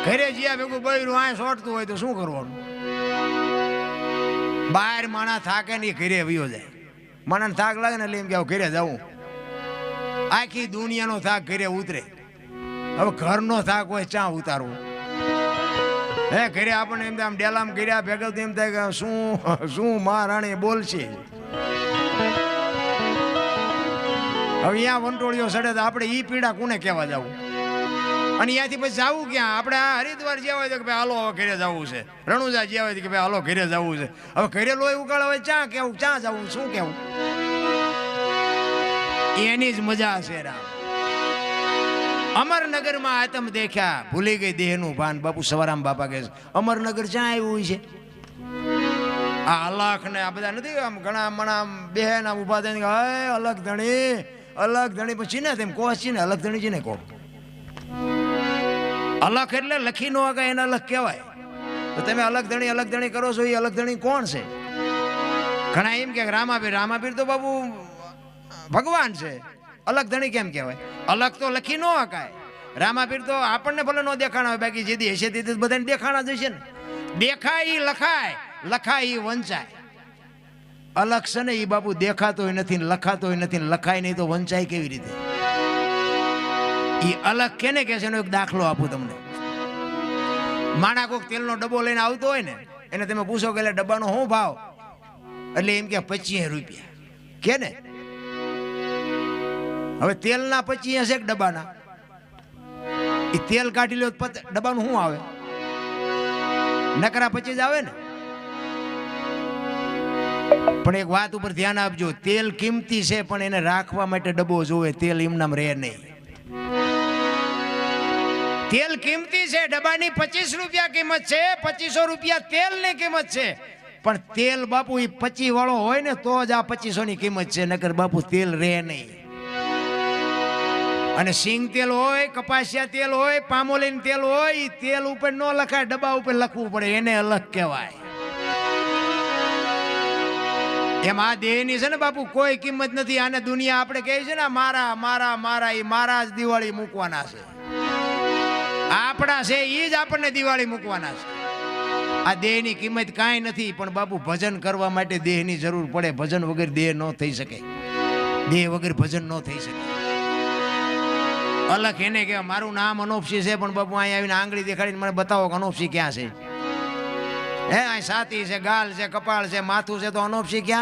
ઘરે જ્યાં ભેગું બૈરું આ સોટતું હોય તો શું કરવાનું? બહાર માણા થાકે નહીં, ઘરે વયો જાય. માણસ થાક લાગે ને એટલે એમ કે ઘરે જવું. આખી દુનિયાનો થાક ઘરે ઉતરે. હવે ઘરનો થાક હોય ચા ઉતારવો? હે ઘરે આપણને એમ આમ ડેલામ કર્યા ભેગા એમ થાય કે શું શું મહારાણી બોલશે. હવે અહીંયા વંટોળીઓ સડે તો આપણે ઈ પીડા કોને કહેવા જવું? અને અહીંયાથી પછી જવું ક્યાં? આપણે આ હરિદ્વાર જ્યાં હોય તો કે ભાઈ હાલો હવે ઘરે જવું છે. રણુજા જ્યાં હોય તો કે ભાઈ હાલો ઘરે જવું છે. હવે ઘરે લોહી ઉકાળે હોય ચા કેવું, ચા જવું, શું કેવું? એની જ મજા છે રામ. અમરનગરમાં આતમ દેખ્યા, ભૂલી ગઈ દેહનું ભાન. બાપુ સવારામ બાપા કહે છે અમરનગર ક્યાં આવ્યું છે? આ અલખ ને આ બધા નથી આમ ઘણા મણા બેન આમ ઉભા થઈને અલગ ધણી, અલગ ધણી. પછી ને તેમ કહો છે ને અલગ ધણી છે ને કહો. અલખ એટલે લખી નો આગળ એને અલગ કહેવાય. તો તમે અલગ ધણી કરો છો, એ અલગ ધણી કોણ છે? ઘણા એમ કે રામાપીર, રામાપીર તો બાબુ ભગવાન છે. અલગ ધણી કેમ કહેવાય? અલગ તો લખી નો હકાય. રામાપીર તો આપણને ભલે નો દેખાણા હોય, બાકી જેથી હશે તે બધાને દેખાણા જ હશે ને. દેખાય લખાય, લખાય વંચાય. અલગ છે ને એ બાપુ દેખાતોય નથી, લખાતોય નથી, લખાય નહીં તો વંચાય કેવી રીતે? એ અલગ કેને કે છે એનો એક દાખલો આપું તમને. માણા કોઈક તેલનો ડબ્બો લઈને આવતો હોય ને, એને તમે પૂછો કે એટલે ડબ્બાનો શું ભાવ? એટલે એમ કે 25 રૂપિયા કે ને. હવે તેલના 25 છે ડબ્બાના. એ તેલ કાઢી લો ડબ્બાનું શું આવે? નકરા 25 આવે ને. પણ એક વાત ઉપર ધ્યાન આપજો, તેલ કિંમતી છે પણ એને રાખવા માટે ડબ્બો જોવે. તેલ એમનામ રહે નહીં. તેલ કિંમતી છે, ડબ્બાની 25 રૂપિયા કિંમત છે, 2500 રૂપિયા તેલની કિંમત છે. પણ તેલ બાપુ એ 25 વાળો હોય ને તો જ આ 2500 ની કિંમત છે, નકર બાપુ તેલ રહે નહીં. અને સિંગ તેલ હોય, કપાસિયા તેલ હોય, પામોલીન તેલ હોય, એ તેલ ઉપર ન લખાય, ડબ્બા ઉપર લખવું પડે, એને અલગ કહેવાય. એમ આ દેહની છે ને બાપુ કોઈ કિંમત નથી. આને દુનિયા આપણે કહે છે ને મારા મારા મારા, એ મારા જ દિવાળી મૂકવાના છે. આપણા છે એ જ આપણને દિવાળી મૂકવાના છે. આ દેહની કિંમત કાંઈ નથી. પણ બાપુ ભજન કરવા માટે દેહની જરૂર પડે. ભજન વગર દેહ ન થઈ શકે. દેહ વગર ભજન ન થઈ શકે. અલગ એને કે મારું નામ અનોપસી છે, પણ બાપુ અહીંયા આવીને આંગળી દેખાડીને મને બતાવો કે અનોપસી ક્યાં છે? હે અહીં છાતી છે, ગાલ છે, કપાળ છે, માથું છે, તો અનોપસી ક્યાં?